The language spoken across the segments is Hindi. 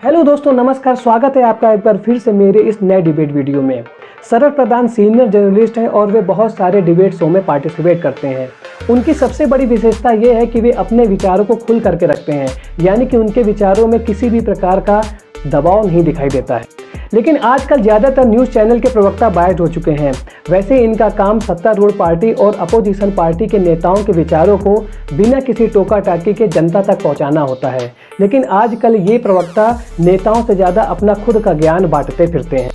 हेलो दोस्तों, नमस्कार। स्वागत है आपका एक बार फिर से मेरे इस नए डिबेट वीडियो में। शरद प्रधान सीनियर जर्नलिस्ट हैं और वे बहुत सारे डिबेट शो में पार्टिसिपेट करते हैं। उनकी सबसे बड़ी विशेषता ये है कि वे अपने विचारों को खुल करके रखते हैं, यानी कि उनके विचारों में किसी भी प्रकार का दबाव नहीं दिखाई देता है। लेकिन आजकल ज़्यादातर न्यूज़ चैनल के प्रवक्ता बायस्ड हो चुके हैं। वैसे इनका काम सत्तारूढ़ पार्टी और अपोजिशन पार्टी के नेताओं के विचारों को बिना किसी टोका टाकी के जनता तक पहुंचाना होता है। लेकिन आजकल ये प्रवक्ता नेताओं से ज़्यादा अपना खुद का ज्ञान बांटते फिरते हैं।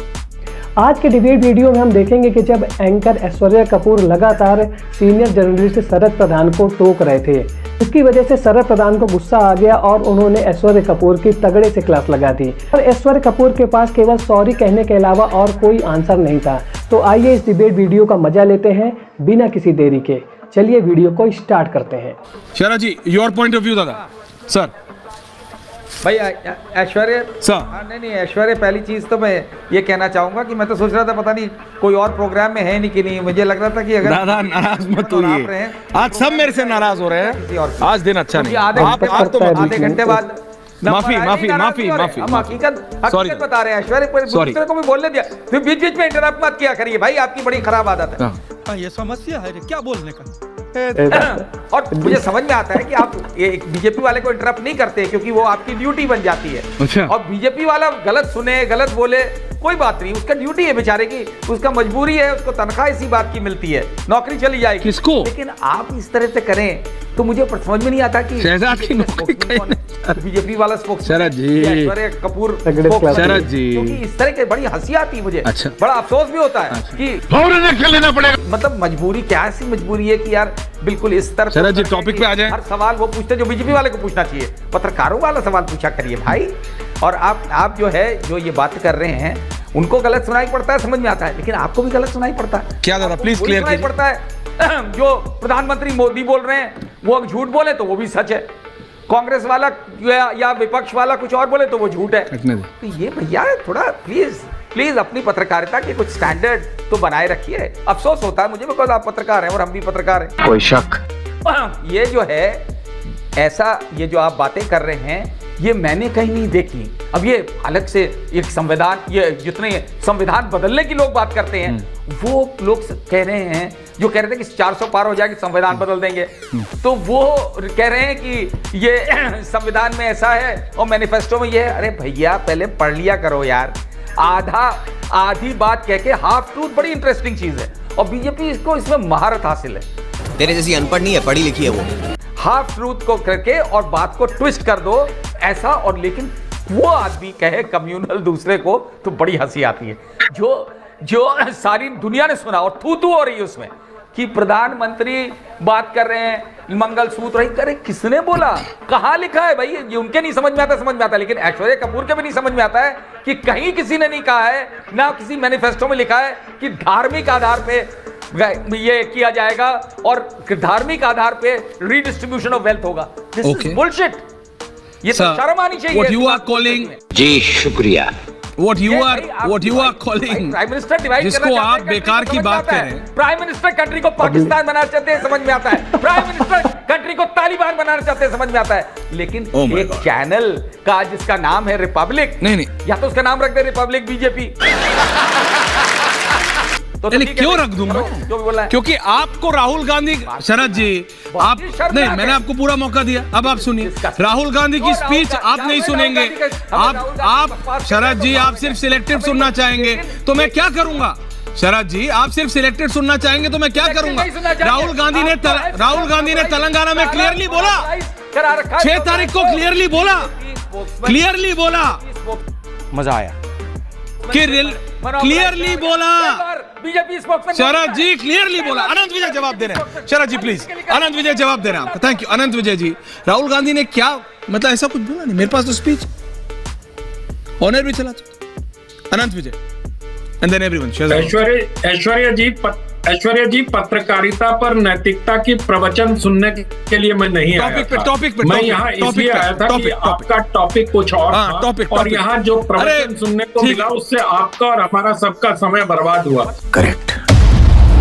आज के डिबेट वीडियो में हम देखेंगे कि जब एंकर ऐश्वर्या कपूर लगातार सीनियर जर्नलिस्ट शरद प्रधान को टोक रहे थे, इसकी वजह से शरद प्रधान को गुस्सा आ गया और उन्होंने ऐश्वर्या कपूर की तगड़े से क्लास लगा दी। और ऐश्वर्या कपूर के पास केवल सॉरी कहने के अलावा और कोई आंसर नहीं था। तो आइए इस डिबेट वीडियो का मजा लेते हैं बिना किसी देरी के। चलिए वीडियो को स्टार्ट करते हैं। शरद जी, योर पॉइंट ऑफ व्यू दादा। सर भाई ऐश्वर्या सर, नहीं ऐश्वर्या, पहली चीज़ तो मैं ये कहना चाहूँगा कि मैं तो सोच रहा था पता नहीं कोई और प्रोग्राम में है नहीं कि नहीं। मुझे लग रहा था कि अगर दादा नाराज मत होइए। आज सब मेरे से नाराज हो रहे हैं। आज दिन अच्छा नहीं। आधे घंटे बाद माफी हम हकीकत बता रहे हैं। ऐश्वर्या दूसरे को भी बोलने दिया, फिर बीच बीच में इंटरप्ट मत किया करिए भाई, आपकी बड़ी खराब आदत है। ये समस्या है क्या बोलने का। और मुझे समझ में आता है कि आप बीजेपी वाले को इंटरप्ट नहीं करते क्योंकि वो आपकी ड्यूटी बन जाती है। अच्छा। और बीजेपी वाला गलत सुने गलत बोले कोई बात नहीं, उसका ड्यूटी है बेचारे की, उसका मजबूरी है, उसको तनख्वाह इसी बात की मिलती है, नौकरी चली जाएगी। किसको? लेकिन आप इस तरह से करें तो मुझे समझ में नहीं आता कि शहजाद की नौकरी बीजेपी वाला शरद जी, ऐश्वर्या कपूर शरद जी, क्योंकि इस तरह के बड़ी हंसी आती है मुझे। अच्छा। बड़ा अफसोस भी होता है कि लेना पड़ेगा। मतलब मजबूरी क्या ऐसी मजबूरी है कि यार बिल्कुल इस तरह। शरद जी, टॉपिक पे आ जाएं। हर सवाल वो पूछते जो बीजेपी वाले को पूछना चाहिए, पत्रकारों वाला सवाल पूछा करिए भाई। और आप जो है जो ये बात कर रहे हैं उनको गलत सुनाई पड़ता है, समझ में आता है, लेकिन आपको भी गलत सुनाई पड़ता है। क्या दादा प्लीज क्लियर सुनाई पड़ता है। जो प्रधानमंत्री मोदी बोल रहे हैं वो झूठ बोले तो वो भी सच है, कांग्रेस वाला या विपक्ष वाला कुछ और बोले तो वो झूठ है। तो ये भैया थोड़ा प्लीज अपनी पत्रकारिता के कुछ स्टैंडर्ड तो बनाए रखिए। अफसोस होता है मुझे बिकॉज आप पत्रकार हैं और हम भी पत्रकार हैं। कोई शक? ये जो है ऐसा ये जो आप बातें कर रहे हैं ये मैंने कहीं नहीं देखी। अब ये अलग से एक संविधान, ये जितने संविधान बदलने की लोग बात करते हैं वो लोग कह रहे हैं, जो कह रहे थे कि 400 पार हो जाएगी संविधान बदल देंगे, तो वो कह रहे हैं कि ये संविधान में ऐसा है और मैनिफेस्टो में ये है। अरे भैया पहले पढ़ लिया करो यार। आधी बात कह के हाफ ट्रूथ बड़ी इंटरेस्टिंग चीज है और बीजेपी इसको इसमें महारत हासिल है। तेरे जैसी अनपढ़ नहीं है, पढ़ी लिखी है वो। हाफ ट्रूथ को करके और बात को ट्विस्ट कर दो ऐसा, और लेकिन वो आदमी कहे कम्युनल दूसरे को तो बड़ी हंसी आती है। जो सारी दुनिया ने सुना और थू थू हो रही है उसमें कि प्रधानमंत्री बात कर रहे हैं मंगलसूत्र ही करे, किसने बोला, कहाँ लिखा है भाई? ये उनके नहीं समझ में आता, लेकिन ऐश्वर्या कपूर के भी नहीं समझ में आता है कि कहीं किसी ने नहीं कहा है, ना किसी मैनिफेस्टो में लिखा है कि धार्मिक आधार पे ये किया जाएगा और धार्मिक आधार पे रीडिस्ट्रीब्यूशन ऑफ वेल्थ होगा। This is bullshit. ये तो शर्म आनी चाहिए। What you are calling? जी शुक्रिया। What you are calling? Prime minister divide जिसको आप बेकार की बात कर रहे हैं। प्राइम मिनिस्टर कंट्री को पाकिस्तान बनाना चाहते हैं, समझ में आता है। प्राइम मिनिस्टर कंट्री को तालिबान बनाना चाहते हैं, समझ में आता है। लेकिन एक चैनल का जिसका नाम है रिपब्लिक, नहीं या तो उसका नाम रख दे रिपब्लिक बीजेपी। तो क्यों रख दूंगा? क्योंकि आपको राहुल गांधी, शरद जी आप नहीं, मैंने आपको पूरा मौका दिया, अब आप सुनिए। राहुल गांधी की स्पीच आप नहीं सुनेंगे। आप शरद जी आप सिर्फ सिलेक्टिव सुनना चाहेंगे तो मैं क्या करूंगा? शरद जी आप सिर्फ सिलेक्टेड सुनना चाहेंगे तो मैं क्या करूंगा? राहुल गांधी ने तेलंगाना में क्लियरली बोला, 6 तारीख को क्लियरली बोला, मजा आया कि क्लियरली बोला बीजेपी स्पोक्समैन शरद जी, क्लियरली बोला। अनंत विजय जवाब दे रहे हैं। शरद जी प्लीज, अनंत विजय जवाब दे रहे हैं आपको। थैंक यू अनंत विजय जी। राहुल गांधी ने क्या मतलब ऐसा कुछ बोला नहीं, मेरे पास तो स्पीच ऑनर भी चला। अनंत विजय एंड देन एवरीवन। ऐश्वर्या जी पत्रकारिता पर नैतिकता की प्रवचन सुनने के लिए मैं नहीं आया था। टॉपिक पे मैं यहाँ इसलिए आया था कि आपका टॉपिक कुछ और था और यहाँ जो प्रवचन सुनने को मिला उससे आपका और हमारा सबका समय बर्बाद हुआ। करेक्ट।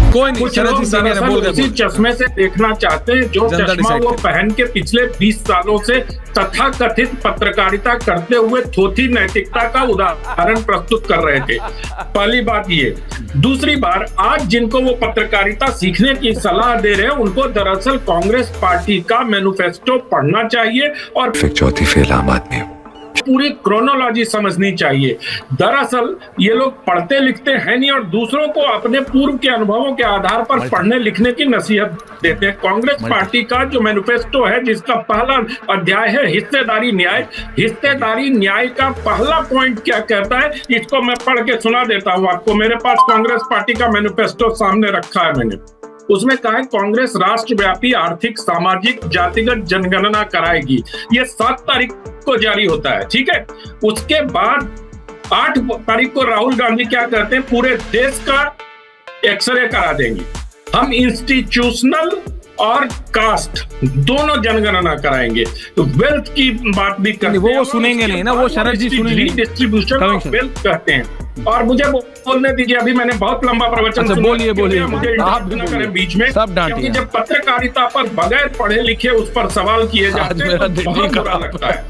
कोई नहीं, कुछ शरद लोग जी सीनियर है, दरअसल बोल गए, उसी बोल। चश्मे से देखना चाहते हैं जो जनता चश्मा डिसाइड वो करे। पहन के पिछले 20 सालों से तथाकथित पत्रकारिता करते हुए थोथी नैतिकता का उदाहरण प्रस्तुत कर रहे थे। पहली बात ये। दूसरी बार आज जिनको वो पत्रकारिता सीखने की सलाह दे रहे हैं उनको दरअसल कांग्रेस पार्टी का मैनिफेस्टो पढ़ना चाहिए और चौथी फेल आम आदमी पूरी क्रोनोलॉजी समझनी चाहिए। दरअसल ये लोग पढ़ते लिखते हैं नहीं और दूसरों को अपने पूर्व के अनुभवों के आधार पर पढ़ने लिखने की नसीहत देते हैं। कांग्रेस पार्टी का जो मैनिफेस्टो है जिसका पहला अध्याय है हिस्सेदारी न्याय, हिस्सेदारी न्याय का पहला पॉइंट क्या कहता है इसको मैं पढ़ के सुना देता हूँ आपको। मेरे पास कांग्रेस पार्टी का मैनिफेस्टो सामने रखा है मैंने। उसमें कहा है कांग्रेस राष्ट्रव्यापी आर्थिक सामाजिक जातिगत जनगणना कराएगी। ये 7 तारीख को जारी होता है, ठीक है। उसके बाद 8 तारीख को राहुल गांधी क्या करते हैं, पूरे देश का एक्सरे करा देंगे। हम इंस्टीट्यूशनल और कास्ट दोनों जनगणना कराएंगे। तो वेल्थ की बात भी करते हैं। वो सुनेंगे नहीं ना, वो शरद जी सुनेंगे। डिस्ट्रीब्यूशन ऑफ वेल्थ कहते हैं। और मुझे बोलने दीजिए, अभी मैंने बहुत लंबा प्रवचन अच्छा, सुना। बोलिए, बोलिए, मुझे आप इंटरप्ट न करें बीच में, सब डांटिए। क्योंकि जब पत्रकारिता पर बगैर पढ़े लिखे उस पर सवाल किए जाते हैं तो बहुत बुरा लगता है।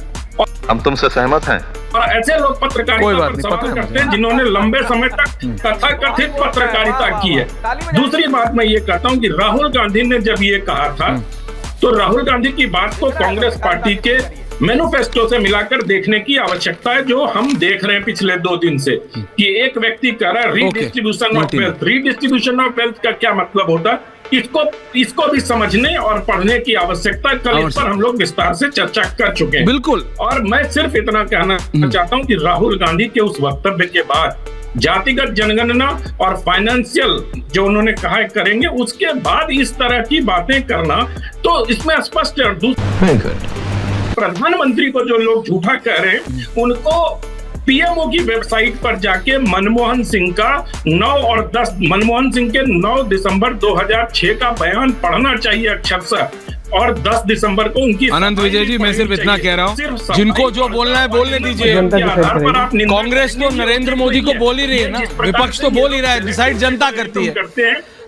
हम तुमसे सहमत हैं। और ऐसे लोग पत्रकारिता पर सवाल करते हैं जिन्होंने लंबे समय तक तथाकथित पत्रकारिता की है। दूसरी बात मैं ये कहता हूँ कि राहुल गांधी ने जब ये कहा था तो राहुल गांधी की बात को कांग्रेस पार्टी के मैनिफेस्टो से मिलाकर देखने की आवश्यकता है, जो हम देख रहे हैं पिछले 2 दिन से कि एक व्यक्ति कह रहा है redistribution of wealth. Redistribution of wealth का क्या मतलब होता है, इसको भी समझने और पढ़ने की आवश्यकता है। कल इस पर हम लोग विस्तार से चर्चा कर चुके हैं। बिल्कुल। और मैं सिर्फ इतना कहना चाहता हूं कि राहुल गांधी के उस वक्तव्य के बाद जातिगत जनगणना और फाइनेंशियल जो उन्होंने कहा है करेंगे, उसके बाद इस तरह की बातें करना तो इसमें स्पष्ट है। प्रधानमंत्री को जो लोग झूठा कह रहे हैं उनको पीएमओ की वेबसाइट पर जाके मनमोहन सिंह के 9 दिसंबर 2006 का बयान पढ़ना चाहिए अक्षरशः, और 10 दिसंबर को उनकी अनंत विजय जी, मैं सिर्फ इतना कह रहा हूँ, जिनको जो बोलना है बोलने दीजिए। कांग्रेस तो नरेंद्र मोदी को बोल ही रही है ना, विपक्ष तो बोल ही रहा है, डिसाइड जनता करती है,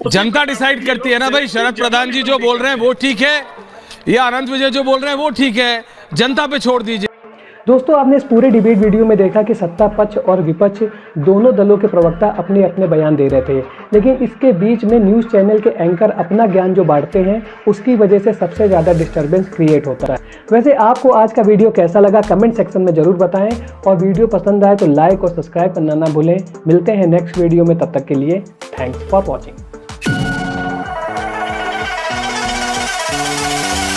जनता डिसाइड करती है ना भाई। शरद प्रधान जी जो बोल रहे हैं वो ठीक है, या अनंत विजय जो बोल रहे हैं वो ठीक है, जनता पे छोड़ दीजिए। दोस्तों, आपने इस पूरे डिबेट वीडियो में देखा कि सत्ता पक्ष और विपक्ष दोनों दलों के प्रवक्ता अपने अपने बयान दे रहे थे, लेकिन इसके बीच में न्यूज़ चैनल के एंकर अपना ज्ञान जो बांटते हैं उसकी वजह से सबसे ज़्यादा डिस्टर्बेंस क्रिएट होता है। वैसे आपको आज का वीडियो कैसा लगा कमेंट सेक्शन में ज़रूर बताएं, और वीडियो पसंद आए तो लाइक और सब्सक्राइब करना ना भूलें। मिलते हैं नेक्स्ट वीडियो में, तब तक के लिए थैंक्स फॉर वॉचिंग।